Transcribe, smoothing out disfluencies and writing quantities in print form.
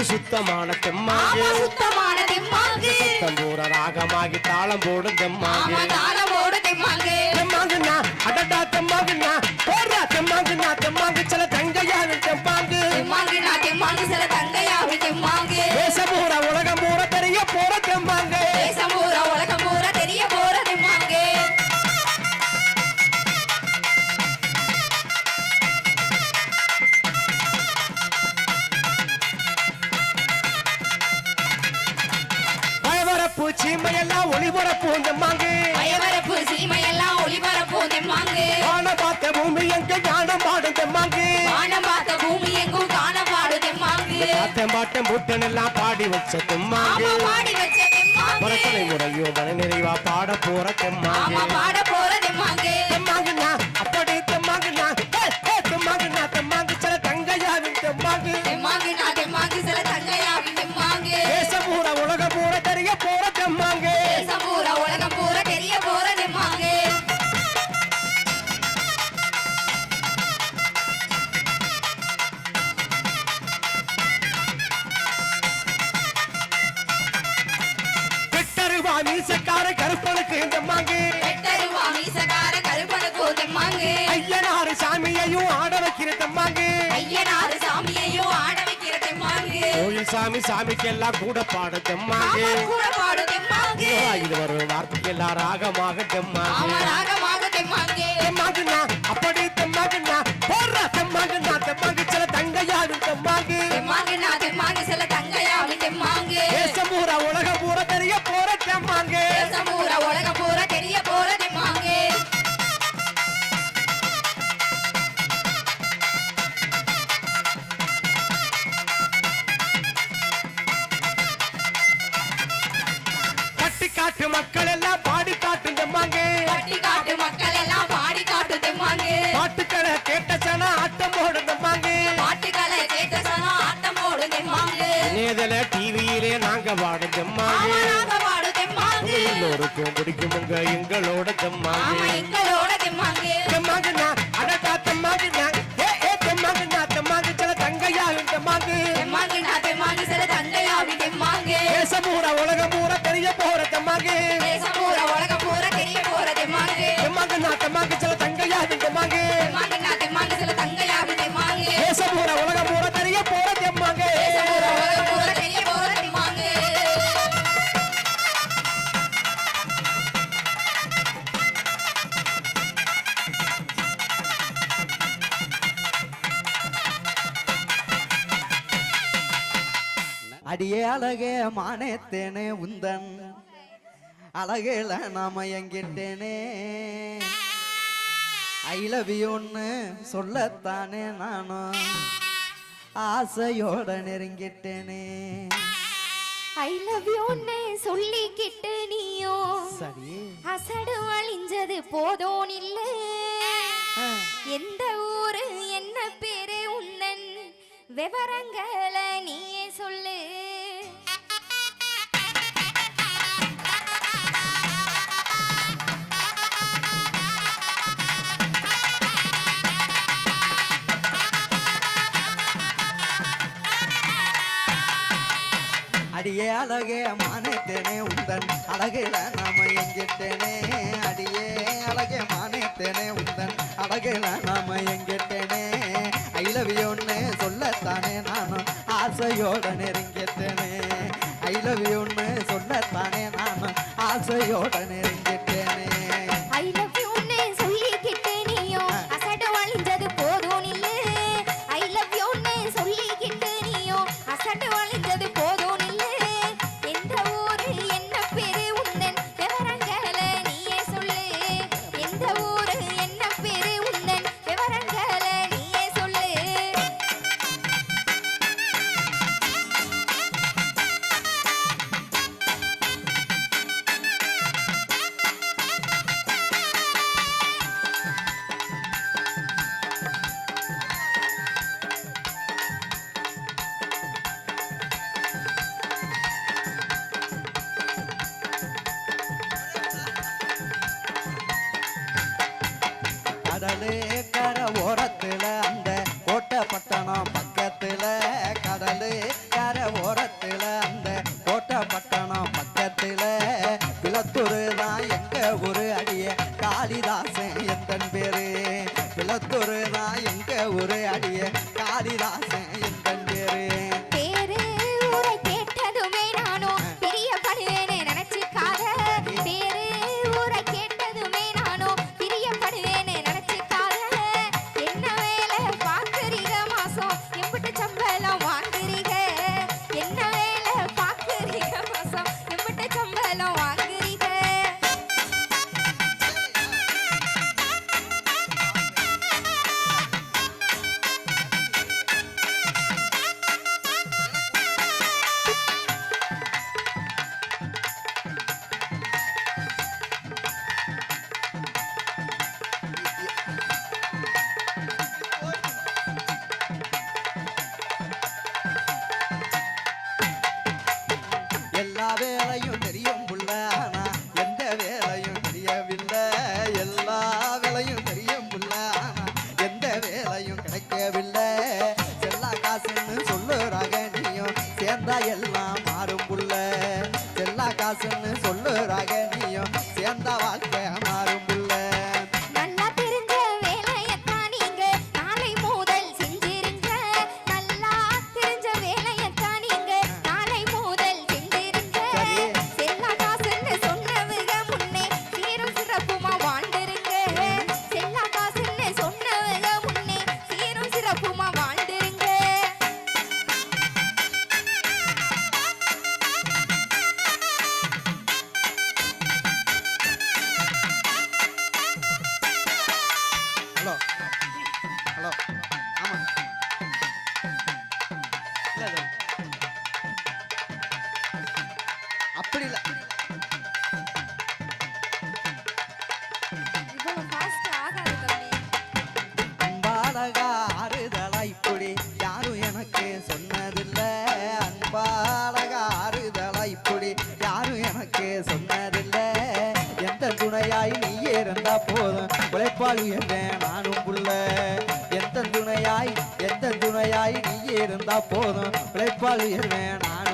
சுத்தமான தெம்மாங்கு சுத்தமான தெம்மாங்கு சத்தம் பூர ராகமாகி தாளம் போடும் தெம்மாங்கு தாளம் போடும் தெம்மாங்கு தெம்மாங்குன்னா அடடா தெம்மாங்குன்னா போடுறா தெம்மாங்குன்னா தெம்மாங்கு சில தங்கையாரு தெம்மாங்கு தெம்மாங்குன்னா தெம்மாங்கு சில தங்கையாரு தெம்மாங்கு தேசம் பூரா உலகம் பூரா தெரிய போற தெம்மாங்கு தேசம் பூரா உலகம் பூரா தெரிய போற தெம்மாங்கு சீமையெல்லாம் ஒளிபரப்பு தெம்மாங்கு பயவரப்பு சீமையெல்லாம் ஒளிபரப்பு தெம்மாங்கு வானம் பார்த்த பூமி எங்க ஞானம் பாடும் தெம்மாங்கு வானம் பார்த்த பூமி எங்கும் காண பாடு தெம்மாங்கு பாட்டம் பாட்டம் பூட்டன் எல்லாம் பாடி வச்ச தெம்மாங்கு பாடி வச்ச தெம்மாங்கு பரத்தனை முறையோ மன நிறைவா பாட போற தெம்மாங்கு பாட போற தெம்மாங்கு தெம்மாங்குன்னா அப்படி தெம்மாங்குன்னா தெம்மாங்குன்னா தெம்மாங்கு சில தங்கையாவின் தெம்மாங்கு தெம்மாங்குன்னா தெம்மாங்கு சில தங்கையாவின் தெம்மாங்கு தேசம் பூரா உலகம் பூரா தெரிய போற தெம்மாங்கு தேசம் பூரா உலகம் பூரா தெரிய போற தெம்மாங்கு கெட்டருவா மீசக்கார கருப்பனுக்கு தெம்மாங்கு கெட்டருவா மீசக்கார கருப்பனுக்கு தெம்மாங்கு ஐயனாறு சாமியையும் ஆட வைக்கிற தெம்மாங்கு ஐயனாறு சாமியையும் ஆட வைக்கிற தெம்மாங்கு கோயில் சாமி சாமிக்கெல்லாம் கூட பாட தெம்மாங்கு கூட பாடு தெம்மாங்கு இது வரும் வார்த்தைக்கெல்லாம் ராகமாக தெம்மாங்கு ராகமாக தெம்மாங்கு தெம்மாங்குன்னா அப்படி தெம்மாங்குன்னா போடுறா தெம்மாங்குன்னா தெம்மாங்கு சில தங்கையாடும் தெம்மாங்கு தெம்மாங்குன்னா தெம்மாங்கு சில தங்கையாவின் தெம்மாங்கு தேசம் பூரா உலகம் பூரா தெரிய போற தெம்மாங்கு தேசம் பூரா உலகம் பூரா தெரிய போற தெம்மாங்கு காட்டு மக்கள் எல்லாம் பாடி காட்டும் தெம்மாங்கு பாட்டி காட்டு மக்கள் எல்லாம் பாடி காட்டு தெம்மாங்கு பாட்டுக்களை கேட்ட சனா ஆட்டம் போடும் தெம்மாங்கு பாட்டுக்களை கேட்ட சனம் ஆட்டம் போடு தெம்மாங்கு நேதல டிவியிலே நாங்க பாடும் தெம்மாங்கு நாங்க பாடு தெம்மாங்கு எல்லோருக்கும் பிடிக்குமுங்க எங்களோட தெம்மாங்கு எங்களோட தெம்மாங்கு தெம்மாங்குன்னா அடடா தெம்மாங்குன்னா தெம்மாங்குன்னா தெம்மாங்கு சில தங்கையாவின் தெம்மாங்கு தெம்மாங்குன்னா தெம்மாங்கு சில தங்கையாவின் தெம்மாங்கு தேசம் பூரா உலகம் பூரா தெரிய போற தெம்மாங்கு தேசம் பூரா உலகம் பூரா தெரிய போற தெம்மாங்கு தெம்மாங்குன்னா தெம்மாங்கு சில தங்கையாவின் தெம்மாங்கு தெம்மாங்குன்னா தெம்மாங்கு சில தங்கையாவின் தெம்மாங்கு தேசம் பூரா உலகம் பூரா தெரிய போற தெம்மாங்கு தேசம் பூரா உலகம் பூரா தெரிய போற தெம்மாங்கு அடியே அழகே மானேத்தேனே உந்தன் அழகேல நாம எங்கிட்டேனே ஐ லவ் யூன்னு சொல்லத்தானே நானும் ஆசையோட நெருங்கிட்டேனே ஐ லவ் யூன்னு சொல்லிக்கிட்டு நீயோ சரி அசடு அழிஞ்சது போதோன் இல்ல எந்த ஊரு என்ன பேரு உந்தன் விவரங்களை நீயே சொல்லு அடியே அழகே மானேத்தேனே உந்தன் அழகில நாம எங்கிட்டேனே அடியே அழகே மானேத்தேனே உந்தன் அழகில நாம எங்கிட்டேனே ஐ லவ் யூன்னு சொல்லத்தானே நானும் ஆசையோட நெருங்கிட்டேனே ஐ லவ் யூன்னு சொல்லத்தானே நானும் ஆசையோட நெருங்கிட்டேனே ஐ லவ் யூன்னு சொல்லிக்கிட்டு நீயோ அசடு அழிஞ்சது போதும் இல்ல ஐ லவ் யூன்னு சொல்லிக்கிட்டு நீயோ அசடு அழிஞ்சது போதும் இல்ல எந்த ஊரு என்ன பேரு உந்தன் விவரங்களை நீயே சொல்லு எந்த ஊரு என்ன பேரு உந்தன் விவரங்களை நீயே சொல்லு கடலே கரை ஓரத்துல அந்த கோட்டை பட்டணம் பக்கத்துல கடலே கரை பிளத்தூரு தான் எங்க ஊரு அடிய காளிதாசன் எந்தன் பேரு பிளத்தூரு தான் எங்க ஊரு அடிய காளிதாசன் எந்தன் பேரு பேரு ஊரை கேட்டதுமே நானும் பிரியப்படுவேன்னு நினைச்சுக்காத பேரு ஊரை கேட்டதுமே நானும் பிரியப்படுவேன்னு நினைச்சுக்காத என்ன வேலை பார்க்குறீங்க மாசம் எம்பிட்டு சம்பளம் வாங்குறீங்க என்ன வேலை பார்க்குறீங்க மாசம் எம்பிட்டு சம்பளம் வாங்குறீங்க எல்லா வேலையும் தெரியும் புள்ள ஆனா எந்த வேலையும் தெரியவில்லை எல்லா வேலையும் தெரியும் புள்ள ஆனா எந்த வேலையும் கிடைக்கவில்லை செல்லா காசுன்னு சொல்லுறாங்க நீயும் சேர்ந்தா எல்லாம் மாறும் புள்ள செல்லா காசுன்னு சொல்லுறாங்க நீயும் சேர்ந்தா வாழ்க்கை மாறும் புள்ள நல்லா தெரிஞ்ச வேலையத்தான் நீங்க நாளை முதல் செஞ்சிருங்க நல்லா தெரிஞ்ச வேலையத்தான் நீங்க நாளை முதல் செஞ்சிருங்க சரி. செல்லா காசுன்னு சொன்னவங்க முன்னே சீரும் சிறப்புமா வாழ்ந்துருங்க செல்லா காசுன்னு சொன்னவங்க முன்னே சீரும் சிறப்புமா வாழ்ந்துருங்க ஹலோ ஹலோ ஆமா இல்ல, இல்ல. அப்படி இல்லை இவ்வளவு ஃபாஸ்ட் ஆகாது தம்பி அன்பாலகா ஆறுதலா இப்படி யாரும் எனக்கு சொன்னதில்லை அன்பாலகா ஆறுதலா இப்படி யாரும் எனக்கு சொன்னதில்லை எந்த துணையாய் நீ இருந்தா போதும் உழைப்பால் உயர்ந்தேன் நானும் புள்ள எந்த துணையாய் நீ இருந்தா போதும் உழைப்பால் உயர்வேன் நானும்